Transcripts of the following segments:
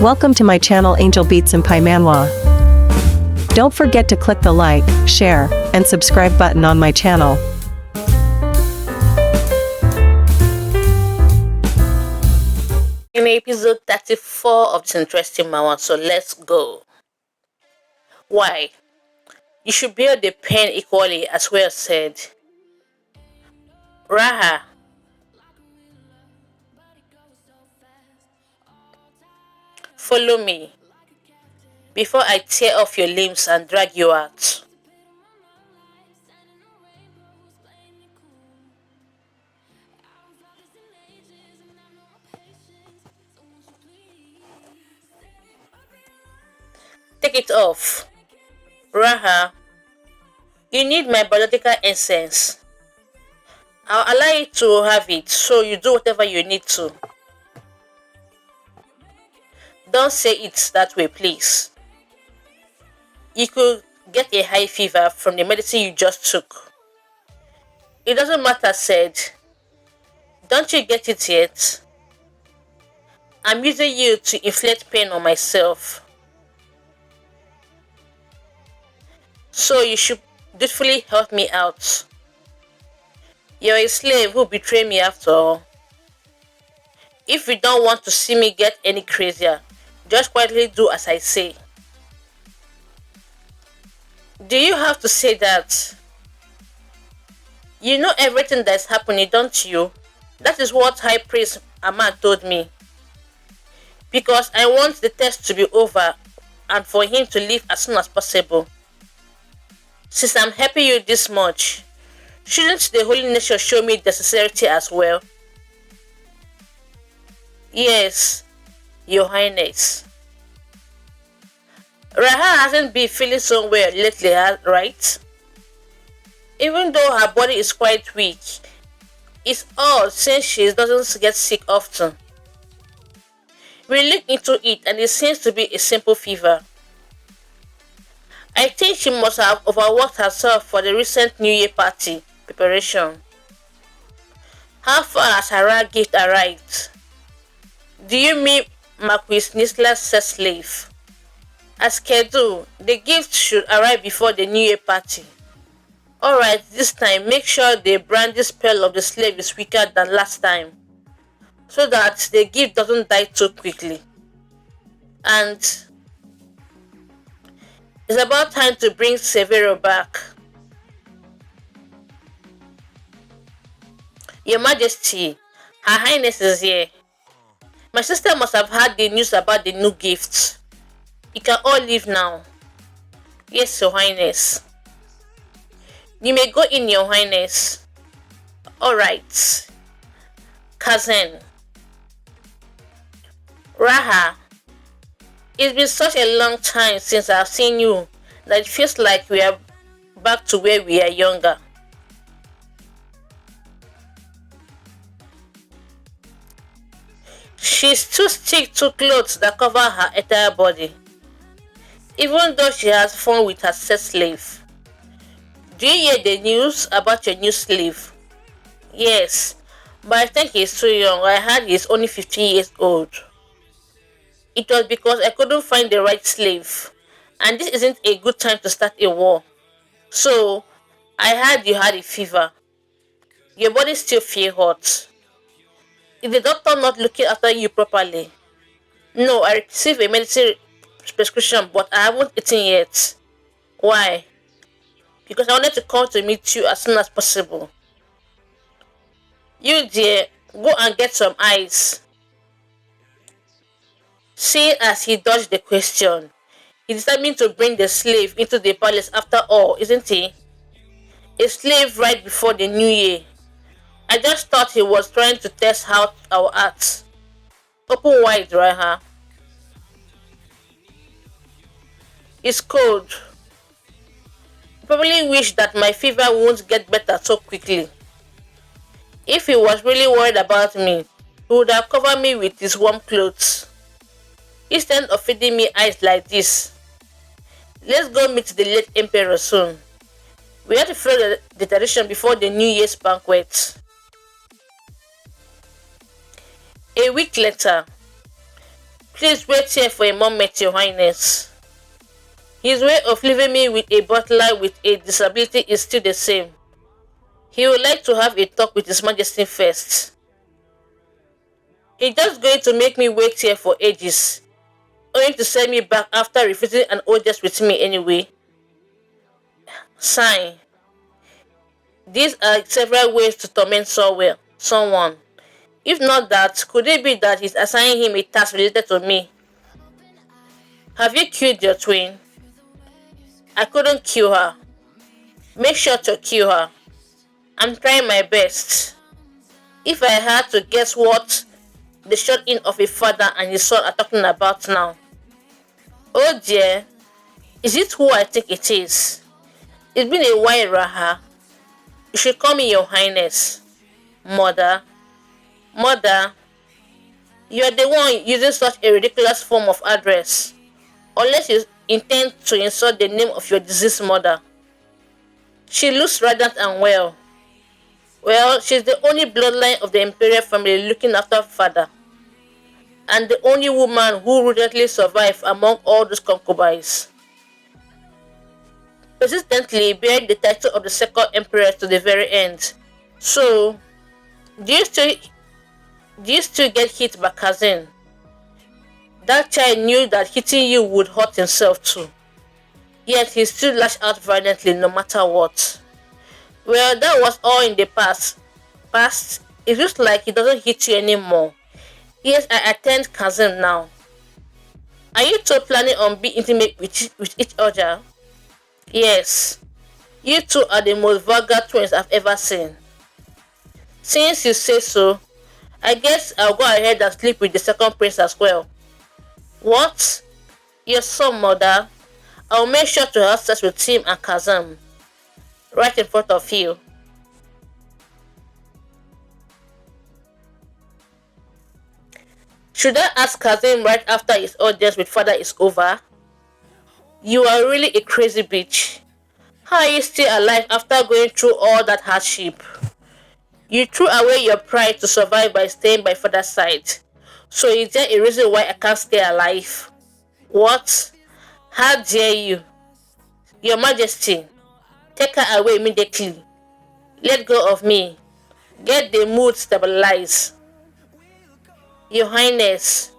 Welcome to my channel Angel Beats and Pai Manwa. Don't forget to click the like, share, and subscribe button on my channel. In episode 34 of this interesting matter, so let's go. Why? You should bear the pain equally, as well said. Raha. Follow me before I tear off your limbs and drag you out. Take it off. Raha, you need my biological essence. I'll allow you to have it, so you do whatever you need to. Don't say it that way, please. You could get a high fever from the medicine you just took. It doesn't matter, said. Don't you get it yet? I'm using you to inflict pain on myself. So you should dutifully help me out. You're a slave who betrayed me after all. If you don't want to see me get any crazier, just quietly do as I say. Do you have to say that? You know everything that's happening, don't you? That is what High Priest Ahmad told me. Because I want the test to be over and for him to leave as soon as possible. Since I'm helping you this much, shouldn't the Holy Nature show me the sincerity as well? Yes, Your Highness. Raha hasn't been feeling so well lately, right? Even though her body is quite weak, it's odd since she doesn't get sick often. We look into it and it seems to be a simple fever. I think she must have overworked herself for the recent New Year party preparation. How far has her gift arrived? Do you mean Marquis Nisla's sex slave? As scheduled, the gift should arrive before the New Year party. Alright, this time make sure the brandy spell of the slave is weaker than last time, so that the gift doesn't die too quickly. And it's about time to bring Severo back. Your Majesty, Her Highness is here. My sister must have heard the news about the new gifts. You can all leave now. Yes, Your Highness. You may go in, Your Highness. Alright. Cousin. Raha. It's been such a long time since I've seen you that it feels like we are back to where we are younger. She's too stick to clothes that cover her entire body, even though she has fun with her sex slave. Do you hear the news about your new slave? Yes, but I think he's too young. I heard he's only 15 years old. It was because I couldn't find the right slave, and this isn't a good time to start a war. So, I heard you had a fever. Your body still feels hot. Is the doctor not looking after you properly? No, I received a medicine prescription, but I haven't eaten yet. Why? Because I wanted to come to meet you as soon as possible. You dear, go and get some ice. Seeing as he dodged the question, he determined to bring the slave into the palace after all, isn't he? A slave right before the new year. I just thought he was trying to test out our arts. Open wide, Raha. It's cold. I probably wish that my fever won't get better so quickly. If he was really worried about me, he would have covered me with his warm clothes, instead of feeding me ice like this. Let's go meet the late emperor soon. We have to follow the tradition before the New Year's banquet. A week later, Please wait here for a moment, Your Highness. His way of leaving me with a butler with a disability is still the same. He would like to have a talk with His Majesty first. He's just going to make me wait here for ages, only to send me back after refusing an audience with me anyway. Sign. These are several ways to torment someone. If not that, could it be that he's assigning him a task related to me? Have you killed your twin? I couldn't kill her. Make sure to kill her. I'm trying my best. If I had to guess what the shut-in of a father and his son are talking about now. Oh dear, is it who I think it is? It's been a while, Raha. You should call me Your Highness. Mother, you're the one using such a ridiculous form of address. Unless you intend to insult the name of your deceased mother. She looks radiant and well. Well, she's the only bloodline of the imperial family looking after father, and the only woman who ruthlessly survived among all those concubines, persistently bearing the title of the second emperor to the very end. So, do you still get hit by cousin? That child knew that hitting you would hurt himself too, yet he still lashed out violently no matter what. Well, that was all in the past. It looks like he doesn't hit you anymore. Yes, I attend cousin now. Are you two planning on being intimate with each other? Yes. You two are the most vulgar twins I've ever seen. Since you say so, I guess I'll go ahead and sleep with the second prince as well. What? Your son, mother? I'll make sure to have sex with him and Kazam. Right in front of you. Should I ask Kazim right after his audience with father is over? You are really a crazy bitch. How are you still alive after going through all that hardship? You threw away your pride to survive by staying by father's side. So is there a reason why I can't stay alive? What? How dare you? Your Majesty, take her away immediately. Let go of me. Get the mood stabilized. Your Highness,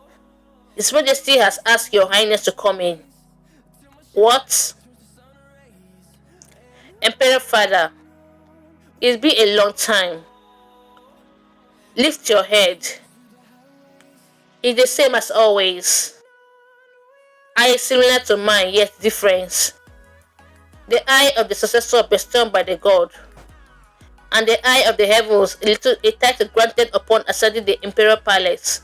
His Majesty has asked Your Highness to come in. What? Emperor Father, it's been a long time. Lift your head. It's the same as always. Eye similar to mine, yet different. The eye of the successor bestowed by the god, and the eye of the heavens, a title granted upon ascending the imperial palace,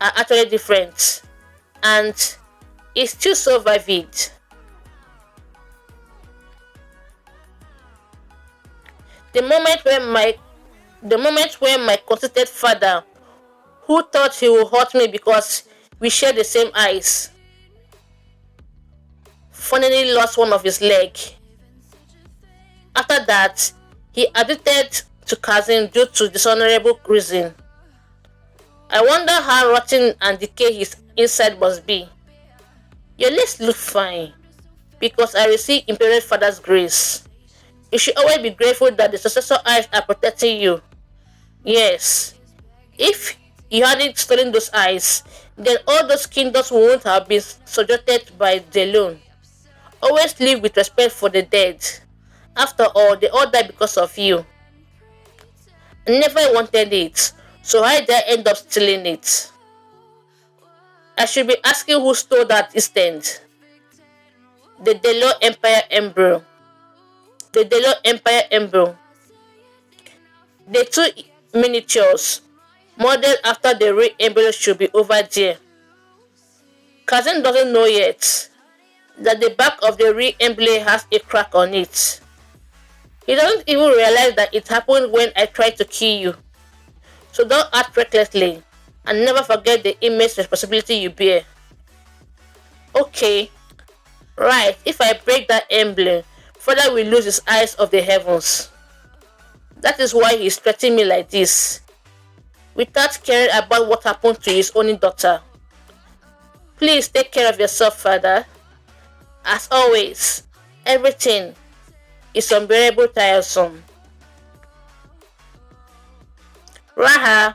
are actually different, and it's still so vivid. The moment when my conceited father, who thought he would hurt me because we share the same eyes, finally lost one of his legs. After that, he addicted to cousin due to dishonorable reason. I wonder how rotten and decayed his inside must be. Your legs look fine, because I receive imperial father's grace. You should always be grateful that the successor eyes are protecting you. Yes, if you hadn't stolen those eyes, then all those kingdoms wouldn't have been subjugated by the loan. Always live with respect for the dead. After all, they all died because of you. I never wanted it, so how did I end up stealing it? I should be asking who stole that instant. The Delo Empire Embryo. The Delo Empire Embryo. The two miniatures, modeled after the real embryo, should be over there. Cousin doesn't know yet that the back of the real emblem has a crack on it. He doesn't even realize that it happened when I tried to kill you. So don't act recklessly, and never forget the immense responsibility you bear. Okay, right, if I break that emblem, father will lose his eyes of the heavens. That is why he is threatening me like this, without caring about what happened to his only daughter. Please take care of yourself, Father. As always, everything is unbearable tiresome. Raha,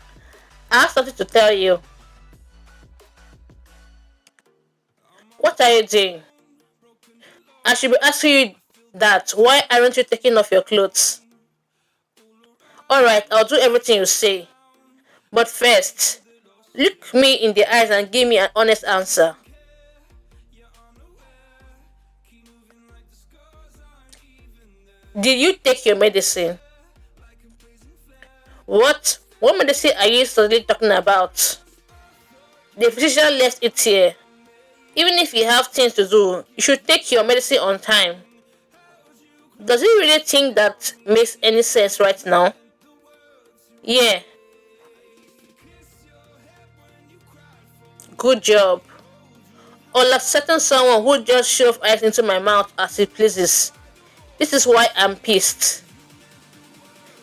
I have something to tell you. What are you doing? I should be asking you that. Why aren't you taking off your clothes? Alright, I'll do everything you say. But first, look me in the eyes and give me an honest answer. Did you take your medicine? What? What medicine are you suddenly talking about? The physician left it here. Even if you have things to do, you should take your medicine on time. Does he really think that makes any sense right now? Yeah. Good job. Unlike certain someone who just shove ice into my mouth as he pleases. This is why I'm pissed.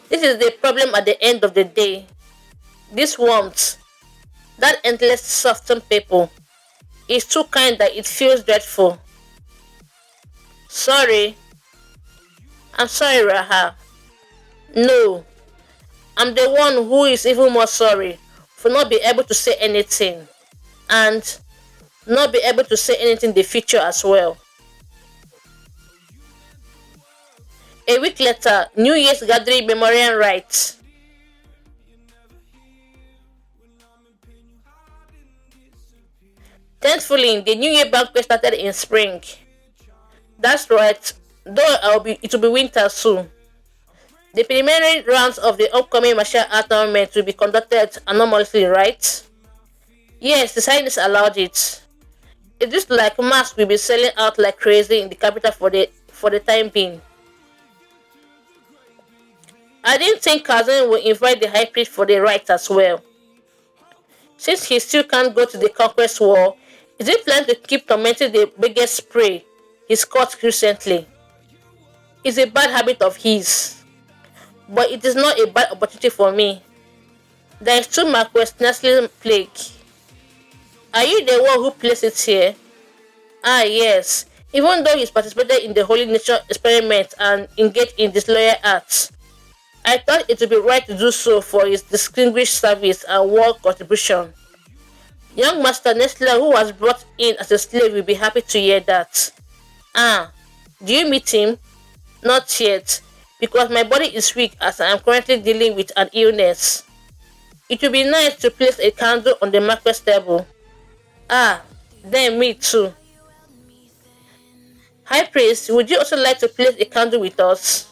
This is the problem at the end of the day. This warmth, that endless softened people, is too kind that it feels dreadful. Sorry. I'm sorry, Raha. No. I'm the one who is even more sorry for not being able to say anything. And not be able to say anything in the future as well. A week later, New Year's gathering memorial rites. Thankfully, the New Year banquet started in spring. That's right, though it will be winter soon. The preliminary rounds of the upcoming martial art tournament will be conducted anonymously, right? Yes, the scientists allowed it. It looks like masks will be selling out like crazy in the capital for the time being. I didn't think Kazan would invite the high priest for the rite as well. Since he still can't go to the conquest war, is he planning to keep tormenting the biggest prey he's caught recently? It's a bad habit of his. But it is not a bad opportunity for me. There is too much National plague. Are you the one who placed it here? Ah, yes. Even though he's participated in the Holy Nature experiment and engaged in disloyal acts, I thought it would be right to do so for his distinguished service and war contribution. Young Master Nestler, who was brought in as a slave, will be happy to hear that. Ah, do you meet him? Not yet, because my body is weak as I am currently dealing with an illness. It would be nice to place a candle on the marquet's table. Ah, then me too. High Priest, would you also like to place a candle with us?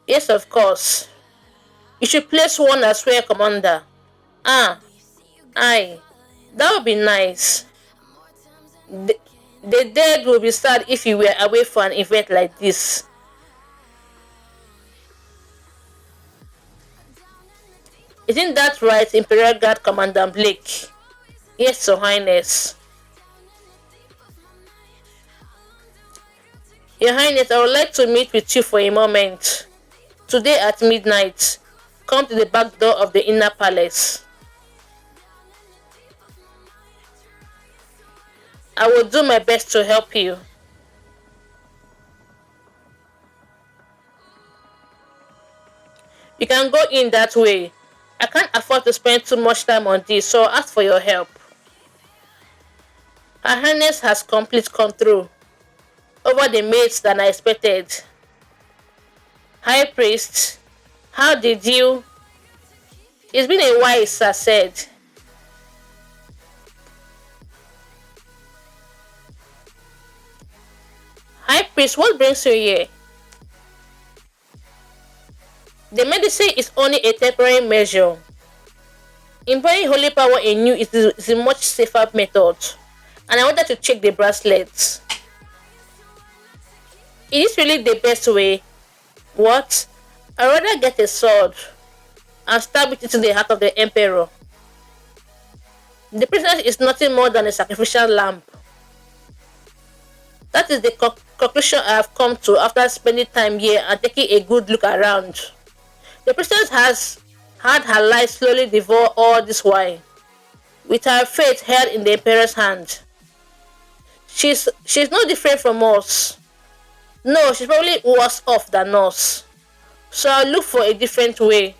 Yes, of course. You should place one as well, Commander. Ah, aye. That would be nice. The dead will be sad if you were away for an event like this. Isn't that right, Imperial Guard Commander Blake? Yes, Your Highness. Your Highness, I would like to meet with you for a moment. Today at midnight, come to the back door of the inner palace. I will do my best to help you. You can go in that way. I can't afford to spend too much time on this, so I'll ask for your help. Her Highness has complete control over the maids than I expected. High Priest, how did you? It's been a while, sir said. High Priest, what brings you here? The medicine is only a temporary measure. Employing holy power in you is a much safer method, and I wanted to check the bracelets. Is this really the best way? What? I'd rather get a sword and stab it into the heart of the Emperor. The princess is nothing more than a sacrificial lamb. That is the conclusion I have come to after spending time here and taking a good look around. The princess has had her life slowly devour all this while. with her fate held in the emperor's hand. She's no different from us. No, she's probably worse off than us. So I'll look for a different way,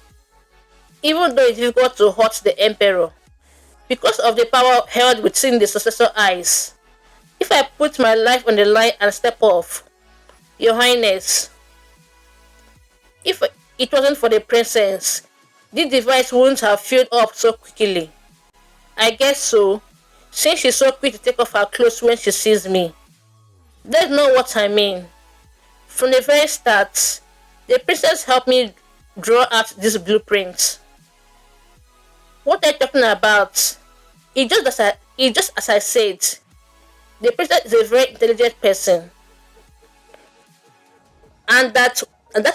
even though it's difficult to hurt the emperor, because of the power held within the successor eyes. If I put my life on the line and step off, Your Highness, if it wasn't for the princess, this device wouldn't have filled up so quickly. I guess so, since she's so quick to take off her clothes when she sees me. That's not what I mean. From the very start, the princess helped me draw out this blueprint. What are you talking about? It's just as I said. The princess is a very intelligent person. And that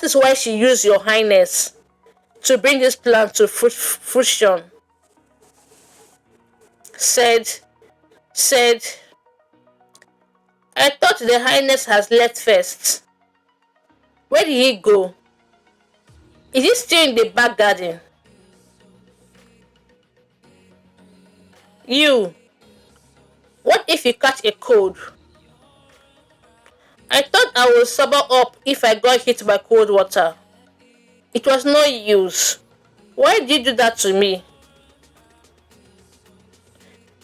is why she used Your Highness to bring this plan to fruition. Said, I thought the Highness has left first. Where did he go? Is he still in the back garden? You, what if you catch a cold? I thought I would sober up if I got hit by cold water. It was no use. Why did you do that to me?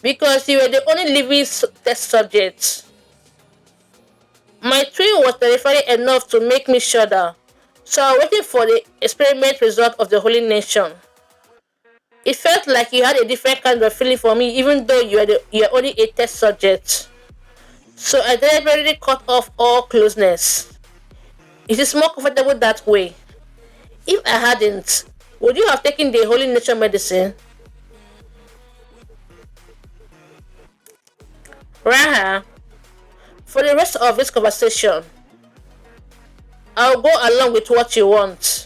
Because you were the only living test subject. My twin was terrifying enough to make me shudder, so I was waiting for the experiment result of the Holy Nation. It felt like you had a different kind of feeling for me, even though you are only a test subject. So I deliberately cut off all closeness. It is more comfortable that way. If I hadn't, would you have taken the Holy Nation medicine? Raha, for the rest of this conversation, I'll go along with what you want.